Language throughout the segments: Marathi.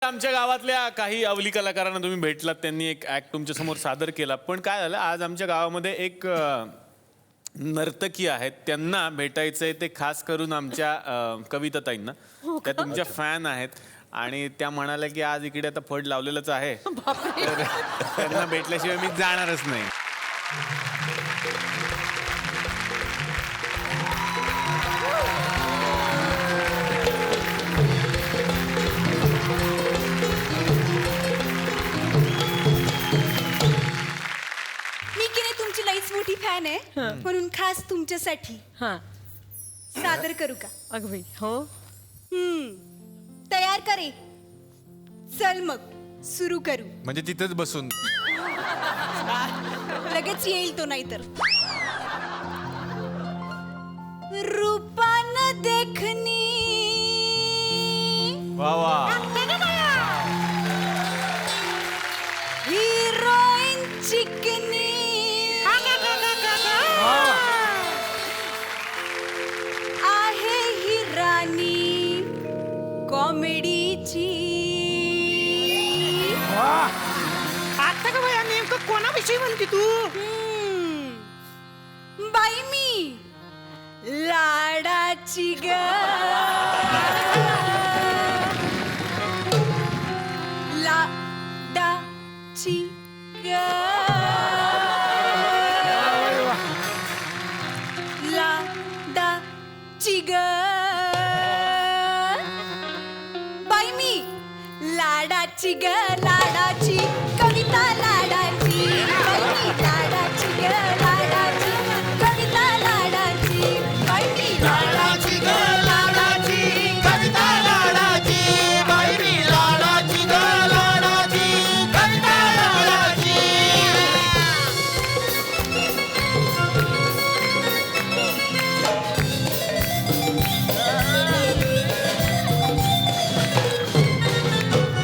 आमच्या गावातल्या काही अवली कलाकारांना तुम्ही भेटलात, त्यांनी एक ऍक्ट तुमच्या समोर सादर केला. पण काय झालं, आज आमच्या गावामध्ये एक नर्तकी आहेत, त्यांना भेटायचंय. ते खास करून आमच्या कविताताईंना, त्या तुमच्या फॅन आहेत आणि त्या म्हणाल्या की आज इकडे आता फड लावलेलंच आहे, तर त्यांना भेटल्याशिवाय मी जाणारच नाही. मोठी फॅन आहे म्हणून खास तुमच्यासाठी सादर करू का? अगं बाई, हो. तयार करे, चल मग सुरू करू. म्हणजे तिथेच बसून लगेच येईल तो, नाहीतर रूपान देखनी. वा वा, हिरोईन चिकनी, आहे ही राणी कॉमेडीची. आता का बाई, नेमकं कोणाविषयी म्हणते तू? बाई मी लाडाची ग, लाडाची ग, लाडाची ग. बाई मी लाडाची ग, लाडाची कविता लाडाची. बाई मी लाडाची ग, लाडाची कविता लाडाची. बाई मी लाडाची ग, लाडाची कविता लाडाची. बाई मी लाडाची ग, लाडाची कविता लाडाची.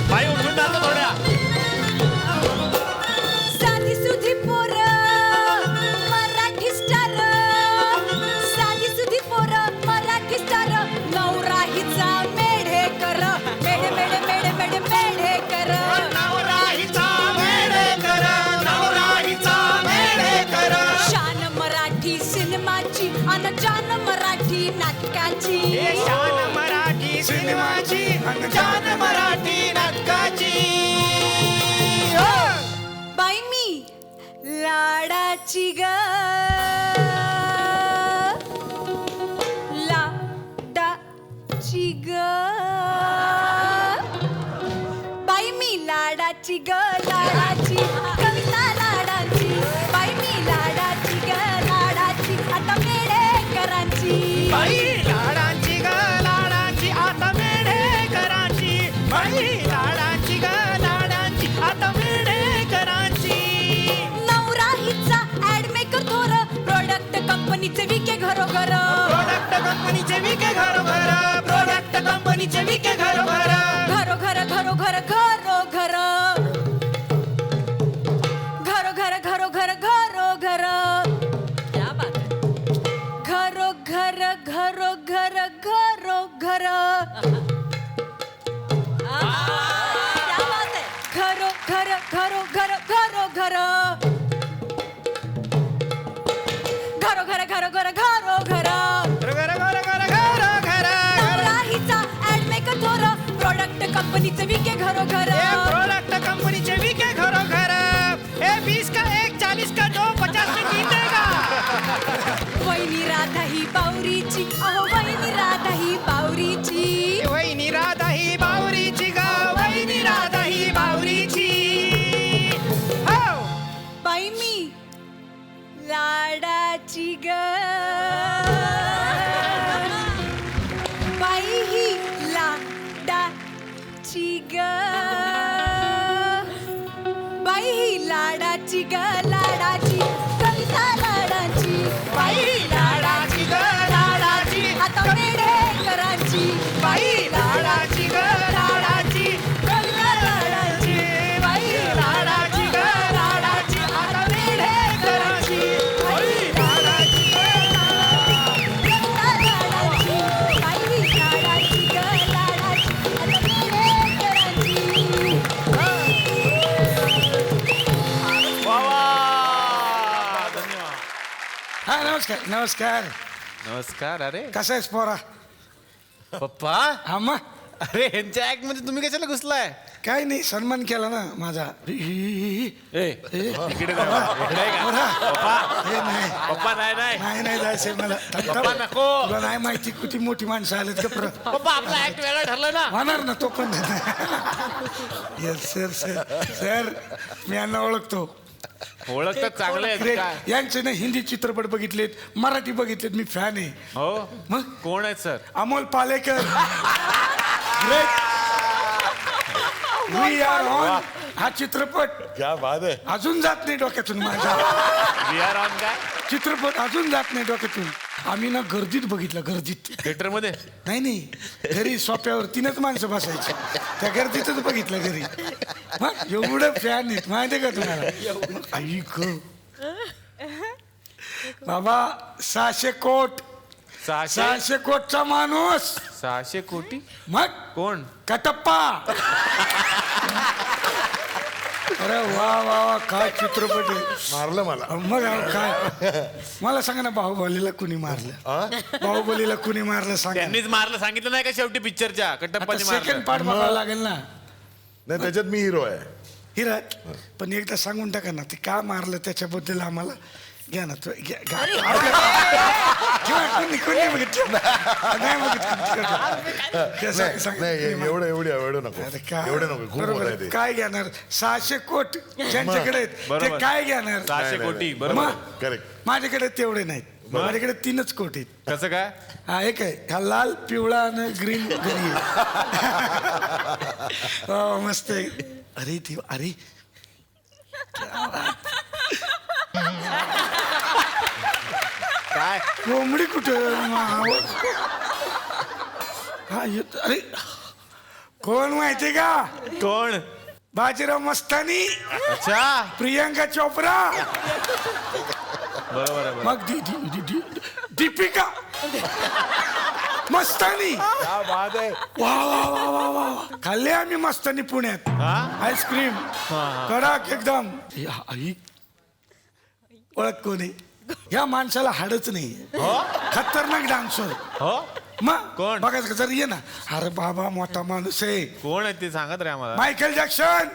बाई उठून जातो थोड्या. साधी सुधी पोरं मराठी स्टार, साधी सुधी पोरं मराठी स्टार. नवराहीचा मेढे कर, मेढे मेढे मेढे मेढे मेढे कर. नवराहीचा मेढे कर, नवराहीचा मेढे कर. शान मराठी सिनेमाची अन जान मराठी नाटकाची. शान मराठी सिनेमाची, जान मराठी नाटकाची. बाई मी लाडाची ग, लाडाची ग. बाई मी लाडाची ग, लाडाची कविता लाडाची. बाई मी लाडाची ग, लाडाची आता मेढेकरांची. बाई लाडाची ग, लाडाची आता मेढे करांची. बाई लाडाची ग, लाडाची आता मेढे करांची. नवराहीचा ऍड मेकर थोर, प्रोडक्ट कंपनीचे विके घरोघर. प्रोडक्ट कंपनीचे विके घरोघर, प्रोडक्ट कंपनीचे विके घरोघर. घरोघर घरोघर घरोघर, घरोघर घरोघर घरोघर. क्या बात है. घरोघर घरोघर घरोघर. क्या बात है. घरोघर घरोघर घरोघर. घरोघर घरोघर घरोघर. घरोघर घरोघर घरोघर. नवराहीचा ऍड मेकर थोर, प्रोडक्ट कंपनीचे विके घरोघर. ये प्रोडक्ट कंपनीचे विके घरोघर. ए 20 का 1, 40 का 2, 50 में जीतेगा. वहिनी राधा ही बावरीची, अहो वहिनी राधा ही बावरीची. वहिनी राधा ही बावरीची ग, वहिनी राधा ही बावरीची. हो बाई मी लाडाची ग, बाई ही लाडाची ग. बाई ही लाडाची ग, लाडाची कविता लाडाची. बाई लाडाची ग, लाडाची आता मेढेकरांची. बाई लाडाची ग, लाडाची कविता लाडाची. बाई लाडाची ग, लाडाची आता मेढे करांची. बाई लाडाची ग, कविता लाडाची. बाई ही लाडाची ग, लाडाची आता मेढेकरांची. नमस्कार नमस्कार. नमस्कार. अरे कसा आहेस पोरा? पप्पा. हा मग अरे ह्यांच्या ऍक्ट मध्ये तुम्ही कशाला घुसलाय? काय नाही, सन्मान केला ना माझा. ए इकडे जा. इकडे आहे का? पोरा. पप्पा. हे नाही पप्पा नाही नाही नाही नाही जायचंय मला. पप्पा नको. तुला नाही माहिती किती मोठी माणसं आलेत का परत. पप्पा आपला ऍक्ट वेगळा ठरलाय ना. होणार ना तो पण. येस सर सर सर मी यांना ओळखतो. ओळखतात चांगले आहेत Great. काय? यांचे ना हिंदी चित्रपट बघितलेत, मराठी बघितलेत, मी फॅन आहे. हो मग कोण आहेत sir? Amol Palekar. Great. We are on. हा चित्रपट क्या बात है. अजून जात नाही डोक्यातून माझ्या. वी आर ऑन काय? चित्रपट अजून जात नाही डोक्यातून. आम्ही ना गर्दीत बघितलं, गर्दीत. थिएटर मध्ये. नाही घरी सोप्यावर 3च माणसं बसायची, त्या गर्दीतच बघितलं घरी. मग एवढं फॅन आहेत माहितीये का तुम्हाला? ऐक बाबा, 600 कोट 600 कोटचा माणूस. 600 कोटी. मग कोण? कटप्पा. अरे वा वा वा, काय चित्रपट आहे. मारलं मला. मग काय मला सांगा ना, बाहुबलीला कुणी मारलं? बाहुबलीला कुणी मारलं सांगा. त्यांनीच मारलं सांगितलं नाही का शेवटी पिक्चरच्या? कटप्पाने सेकंड मारलं. पार्ट बघावं लागेल ना. नाही त्याच्यात मी हिरो आहे. हिरा पण एकदा सांगून टाका ना, ते का मारलं त्याच्याबद्दल आम्हाला. घ्या ना तो घ्या. कोणी बघितलं नाही नाही एवढे नको. एवढे नको, खूप मोठं आहे ते. काय घेणार? 600 कोट ज्यांच्याकडे आहेत ते बरोबर. काय घेणार? 600 नाही, कोटी नाही. बरोबर. मग करेक्ट. माझ्याकडे तेवढे नाहीत, माझ्याकडे 3च कोटी आहेत. कसं काय? हा एक आहे, हा लाल पिवळा आणि ग्रीन घरी हो मस्त आहे. अरे देव, अरे काय? कोंबडी कुठं? हा अरे कोण माहितीये का? कोण? बाजीराव मस्तानी, अच्छा प्रियंका चोप्रा, बरोबर आहे. मग दीपिका मस्तानी. क्या बात है. वा वा वा वा वा. खाल्ले आम्ही मस्तानी पुण्यात. हा? आईस्क्रीम कडक एकदम. आई ओळख कोणी? या माणसाला हाडच नाही. खतरनाक डान्सर. हो मग कोण? बघायचं का? जर ये ना. अरे बाबा मोठा माणूस आहे. कोण आहे ते सांगत रे आम्हाला. Michael Jackson.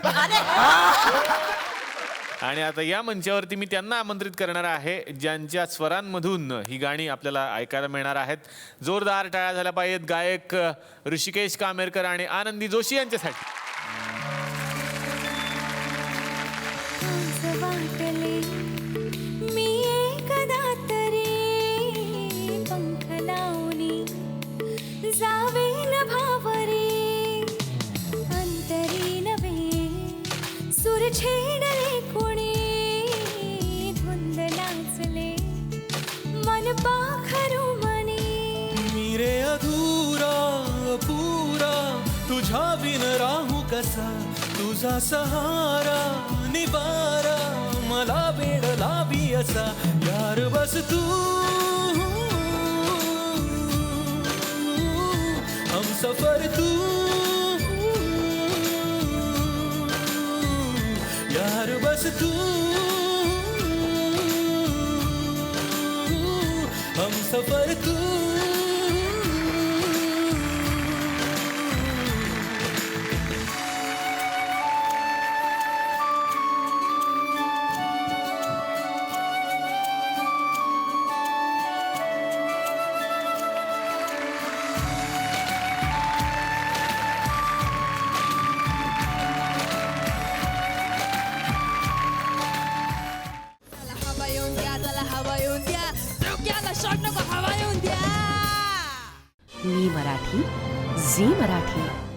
आणि आता या मंचावरती मी त्यांना आमंत्रित करणार आहे ज्यांच्या स्वरांमधून ही गाणी आपल्याला ऐकायला मिळणार आहेत. जोरदार टाळ्या झाल्या पाहिजेत गायक ऋषिकेश कामेरकर आणि आनंदी जोशी यांच्यासाठी. असं वाटले मी एकदा तरी पंख लावणी जावे न भावरे अंतरी नवे सुर छेडले कोणी धुंद नाचले मन पाखरू मनी मी रे अधुरा अपुरा तुझ्या बिन राहू कसा तुझा सहारा निवारा मला वेड लावी असा यार बस तू हम सफर तू यार बस तू हम सफर तू हवा येऊन द्या, चला हवा येऊन द्या, डोक्याला शॉट नको, हवा येऊन द्या. मी मराठी, झी मराठी.